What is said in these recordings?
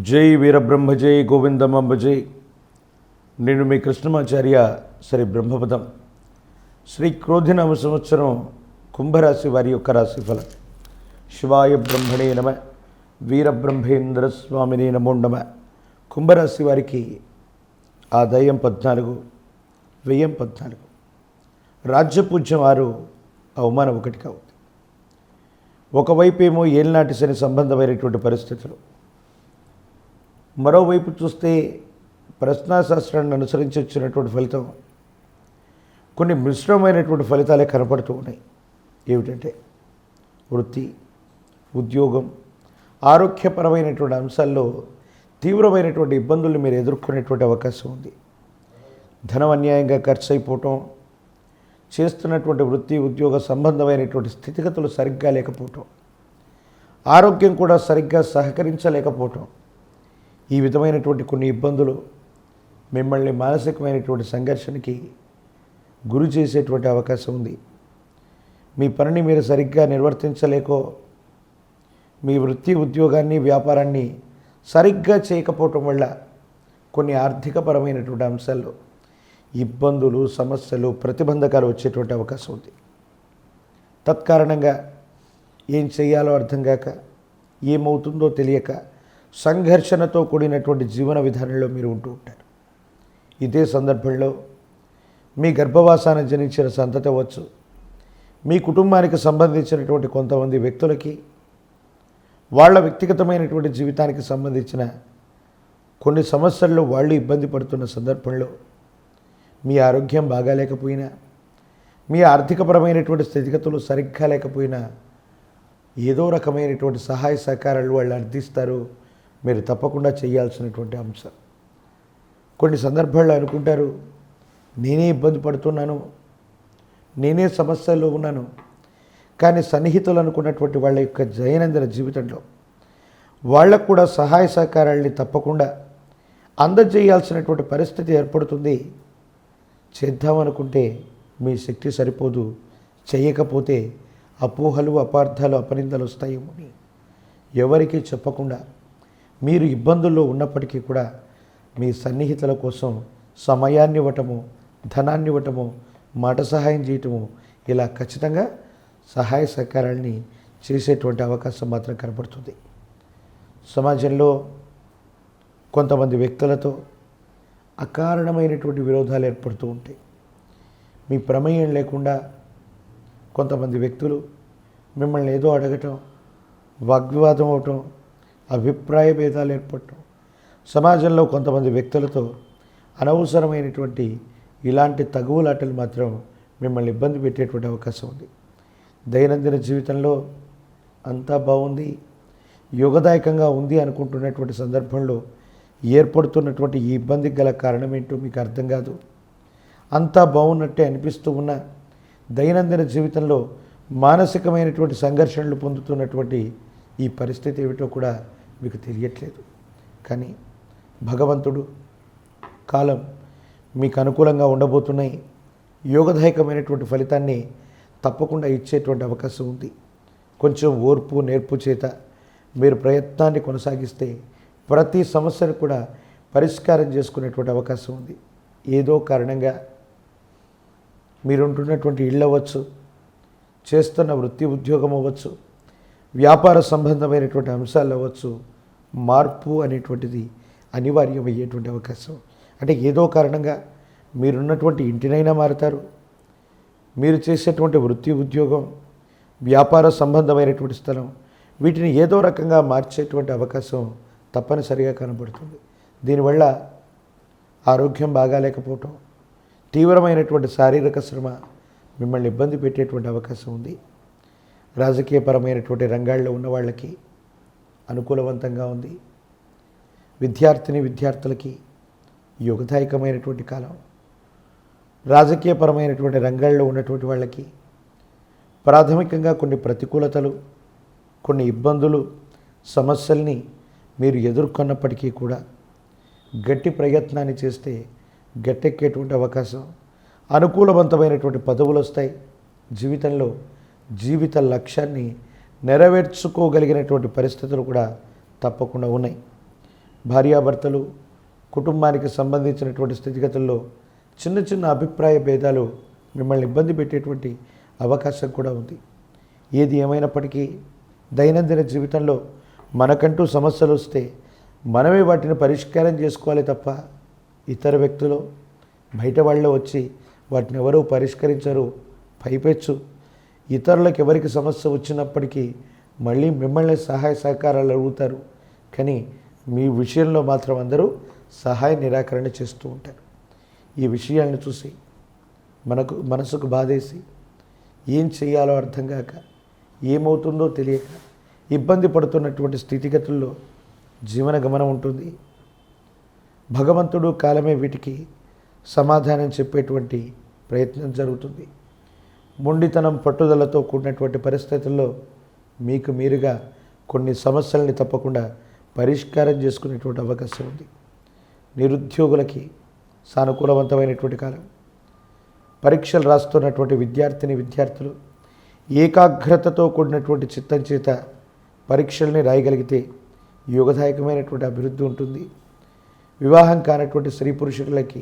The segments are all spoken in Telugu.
జై వీరబ్రహ్మ జై గోవిందమాంబ జై. నేను మీ కృష్ణమాచార్య శ్రీ బ్రహ్మపదం. శ్రీ క్రోధినామ సంవత్సరం కుంభరాశి వారి యొక్క రాశిఫలం. శివాయ బ్రహ్మణే నమ, వీరబ్రహ్మేంద్ర స్వామినే నమో నమ. కుంభరాశి వారికి ఆదాయం 14, వ్యయం 14, రాజ్యపూజ్యం 6, అవమానం 1 అవుతుంది. ఒకవైపు ఏమో ఏలినాటి శని సంబంధమైనటువంటి పరిస్థితులు, మరోవైపు చూస్తే ప్రశ్నాశాస్త్రాన్ని అనుసరించి వచ్చినటువంటి ఫలితం కొన్ని మిశ్రమైనటువంటి ఫలితాలే కనపడుతూ ఉన్నాయి. ఏమిటంటే వృత్తి, ఉద్యోగం, ఆరోగ్యపరమైనటువంటి అంశాల్లో తీవ్రమైనటువంటి ఇబ్బందులు మీరు ఎదుర్కొనేటువంటి అవకాశం ఉంది. ధనం అన్యాయంగా ఖర్చు అయిపోవటం, చేస్తున్నటువంటి వృత్తి ఉద్యోగ సంబంధమైనటువంటి స్థితిగతులు సరిగ్గా లేకపోవటం, ఆరోగ్యం కూడా సరిగ్గా సహకరించలేకపోవటం, ఈ విధమైనటువంటి కొన్ని ఇబ్బందులు మిమ్మల్ని మానసికమైనటువంటి సంఘర్షణకి గురి చేసేటువంటి అవకాశం ఉంది. మీ పనిని మీరు సరిగ్గా నిర్వర్తించలేకో, మీ వృత్తి ఉద్యోగాన్ని వ్యాపారాన్ని సరిగ్గా చేయకపోవటం వల్ల కొన్ని ఆర్థికపరమైనటువంటి అంశాల్లో ఇబ్బందులు, సమస్యలు, ప్రతిబంధకాలు వచ్చేటువంటి అవకాశం ఉంది. తత్కారణంగా ఏం చేయాలో అర్థం కాక, ఏమవుతుందో తెలియక సంఘర్షణతో కూడినటువంటి జీవన విధానంలో మీరు ఉంటూ ఉంటారు. ఇదే సందర్భంలో మీ గర్భవాసాన జనించిన సంతతి అవ్వచ్చు, మీ కుటుంబానికి సంబంధించినటువంటి కొంతమంది వ్యక్తులకి వాళ్ళ వ్యక్తిగతమైనటువంటి జీవితానికి సంబంధించిన కొన్ని సమస్యల్లో వాళ్ళు ఇబ్బంది పడుతున్న సందర్భంలో మీ ఆరోగ్యం బాగాలేకపోయినా, మీ ఆర్థికపరమైనటువంటి స్థితిగతులు సరిగ్గా లేకపోయినా ఏదో రకమైనటువంటి సహాయ సహకారాలు వాళ్ళు అర్థిస్తారు. మీరు తప్పకుండా చేయాల్సినటువంటి అంశం. కొన్ని సందర్భాల్లో అనుకుంటారు, నేనే ఇబ్బంది పడుతున్నాను, నేనే సమస్యల్లో ఉన్నాను. కానీ సన్నిహితులు అనుకున్నటువంటి వాళ్ళ యొక్క దైనందిన జీవితంలో వాళ్ళకు కూడా సహాయ సహకారాలని తప్పకుండా అందజేయాల్సినటువంటి పరిస్థితి ఏర్పడుతుంది. చేద్దామనుకుంటే మీ శక్తి సరిపోదు, చేయకపోతే అపోహలు, అపార్థాలు, అపనిందలు వస్తాయేమో అని ఎవరికీ చెప్పకుండా మీరు ఇబ్బందుల్లో ఉన్నప్పటికీ కూడా మీ సన్నిహితుల కోసం సమయాన్ని ఇవ్వటము, ధనాన్ని ఇవ్వటము, మాట సహాయం చేయటము, ఇలా ఖచ్చితంగా సహాయ సహకారాలని చేసేటువంటి అవకాశం మాత్రం కనపడుతుంది. సమాజంలో కొంతమంది వ్యక్తులతో అకారణమైనటువంటి విరోధాలు ఏర్పడుతూ ఉంటాయి. మీ ప్రమేయం లేకుండా కొంతమంది వ్యక్తులు మిమ్మల్ని ఏదో అడగటం, వాగ్వివాదం అవటం, అభిప్రాయ భేదాలు ఏర్పడటం, సమాజంలో కొంతమంది వ్యక్తులతో అనవసరమైనటువంటి ఇలాంటి తగువులాటలు మాత్రం మిమ్మల్ని ఇబ్బంది పెట్టేటువంటి అవకాశం ఉంది. దైనందిన జీవితంలో అంతా బాగుంది, యోగదాయకంగా ఉంది అనుకుంటున్నటువంటి సందర్భంలో ఏర్పడుతున్నటువంటి ఈ ఇబ్బందికి గల కారణం ఏంటో మీకు అర్థం కాదు. అంతా బాగున్నట్టే అనిపిస్తూ ఉన్న దైనందిన జీవితంలో మానసికమైనటువంటి సంఘర్షణలు పొందుతున్నటువంటి ఈ పరిస్థితి ఏమిటో కూడా మీకు తెలియట్లేదు. కానీ భగవంతుడు, కాలం మీకు అనుకూలంగా ఉండబోతున్నాయి. యోగదాయకమైనటువంటి ఫలితాన్ని తప్పకుండా ఇచ్చేటువంటి అవకాశం ఉంది. కొంచెం ఓర్పు, నేర్పు చేత మీరు ప్రయత్నాన్ని కొనసాగిస్తే ప్రతి సమస్యను కూడా పరిష్కారం చేసుకునేటువంటి అవకాశం ఉంది. ఏదో కారణంగా మీరుంటున్నటువంటి ఇళ్ళు అవ్వచ్చు, చేస్తున్న వృత్తి ఉద్యోగం అవ్వచ్చు, వ్యాపార సంబంధమైనటువంటి అంశాలు అవ్వచ్చు, మార్పు అనేటువంటిది అనివార్యమయ్యేటువంటి అవకాశం. అంటే ఏదో కారణంగా మీరున్నటువంటి ఇంటినైనా మారుతారు, మీరు చేసేటువంటి వృత్తి ఉద్యోగం, వ్యాపార సంబంధమైనటువంటి స్థలం, వీటిని ఏదో రకంగా మార్చేటువంటి అవకాశం తప్పనిసరిగా కనబడుతుంది. దీనివల్ల ఆరోగ్యం బాగాలేకపోవటం, తీవ్రమైనటువంటి శారీరక శ్రమ మిమ్మల్ని ఇబ్బంది పెట్టేటువంటి అవకాశం ఉంది. రాజకీయపరమైనటువంటి రంగాల్లో ఉన్న వాళ్ళకి అనుకూలవంతంగా ఉంది. విద్యార్థులకి యోగదాయకమైనటువంటి కాలం. రాజకీయపరమైనటువంటి రంగాల్లో ఉన్నటువంటి వాళ్ళకి ప్రాథమికంగా కొన్ని ప్రతికూలతలు, కొన్ని ఇబ్బందులు, సమస్యల్ని మీరు ఎదుర్కొన్నప్పటికీ కూడా గట్టి ప్రయత్నాన్ని చేస్తే గట్టెక్కేటువంటి అవకాశం, అనుకూలవంతమైనటువంటి పదవులు వస్తాయి. జీవితంలో జీవిత లక్ష్యాన్ని నెరవేర్చుకోగలిగినటువంటి పరిస్థితులు కూడా తప్పకుండా ఉన్నాయి. భార్యాభర్తలు కుటుంబానికి సంబంధించినటువంటి స్థితిగతుల్లో చిన్న చిన్న అభిప్రాయ భేదాలు మిమ్మల్ని ఇబ్బంది పెట్టేటువంటి అవకాశం కూడా ఉంది. ఏది ఏమైనప్పటికీ దైనందిన జీవితంలో మనకంటూ సమస్యలు వస్తే మనమే వాటిని పరిష్కారం చేసుకోవాలి తప్ప ఇతర వ్యక్తులు బయట వాళ్ళు వచ్చి వాటిని ఎవరూ పరిష్కరించరు. పైపెచ్చు ఇతరులకు ఎవరికి సమస్య వచ్చినప్పటికీ మళ్ళీ మిమ్మల్ని సహాయ సహకారాలు అడుగుతారు. కానీ మీ విషయంలో మాత్రం అందరూ సహాయ నిరాకరణ చేస్తూ ఉంటారు. ఈ విషయాలను చూసి మనసుకు బాధేసి ఏం చేయాలో అర్థం కాక ఏమవుతుందో తెలియక ఇబ్బంది పడుతున్నటువంటి స్థితిగతుల్లో జీవన గమనం ఉంటుంది. భగవంతుడు కాలమే వీటికి సమాధానం చెప్పేటువంటి ప్రయత్నం జరుగుతుంది. మొండితనం పట్టుదలతో కూడినటువంటి పరిస్థితుల్లో మీకు మీరుగా కొన్ని సమస్యల్ని తప్పకుండా పరిష్కారం చేసుకునేటువంటి అవకాశం ఉంది. నిరుద్యోగులకి సానుకూలవంతమైనటువంటి కాలం. పరీక్షలు రాస్తున్నటువంటి విద్యార్థులు ఏకాగ్రతతో కూడినటువంటి చిత్తం చేత పరీక్షల్ని రాయగలిగితే యోగదాయకమైనటువంటి అభివృద్ధి ఉంటుంది. వివాహం కానటువంటి స్త్రీ పురుషులకి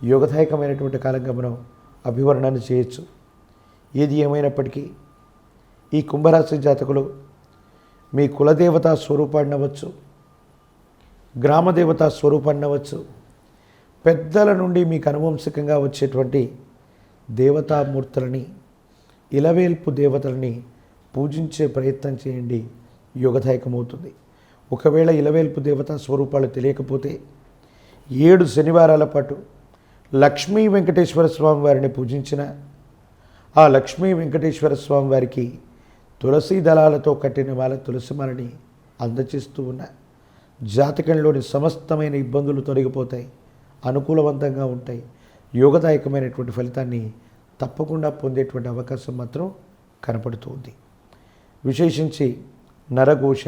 యోగదాయకమైనటువంటి కాలంగా మనం అభివర్ణన చేయొచ్చు. ఏది ఏమైనప్పటికీ ఈ కుంభరాశి జాతకులు మీ కులదేవతా స్వరూపాన్ని అవ్వచ్చు, గ్రామదేవతా స్వరూపాన్ని అవ్వచ్చు, పెద్దల నుండి మీకు అనువంశికంగా వచ్చేటువంటి దేవతామూర్తులని, ఇలవేల్పు దేవతలని పూజించే ప్రయత్నం చేయండి. యోగదాయకమవుతుంది. ఒకవేళ ఇలవేల్పు దేవతా స్వరూపాలు తెలియకపోతే 7 శనివారాల పాటు లక్ష్మీ వెంకటేశ్వర స్వామి వారిని పూజించిన ఆ లక్ష్మీ వెంకటేశ్వర స్వామి వారికి తులసి దళాలతో కట్టిన వాళ్ళ తులసిమాలని అందచేస్తూ ఉన్న జాతకంలోని సమస్తమైన ఇబ్బందులు తొలగిపోతాయి, అనుకూలవంతంగా ఉంటాయి. యోగదాయకమైనటువంటి ఫలితాన్ని తప్పకుండా పొందేటువంటి అవకాశం మాత్రం కనపడుతుంది. విశేషించి నరఘోష,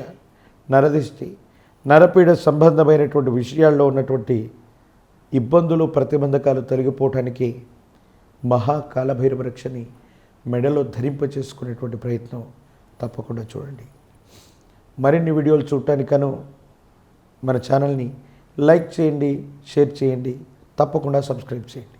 నరదిష్టి, నరపీడ సంబంధమైనటువంటి విషయాల్లో ఉన్నటువంటి ఇబ్బందులు ప్రతిబంధకాలు తొలగిపోవటానికి మహాకాలభైరవ రక్షని మెడలో ధరింపచేసుకునేటువంటి ప్రయత్నం తప్పకుండా చూడండి. మరిన్ని వీడియోలు చూడటానికను మన ఛానల్ని లైక్ చేయండి, షేర్ చేయండి, తప్పకుండా సబ్స్క్రైబ్ చేయండి.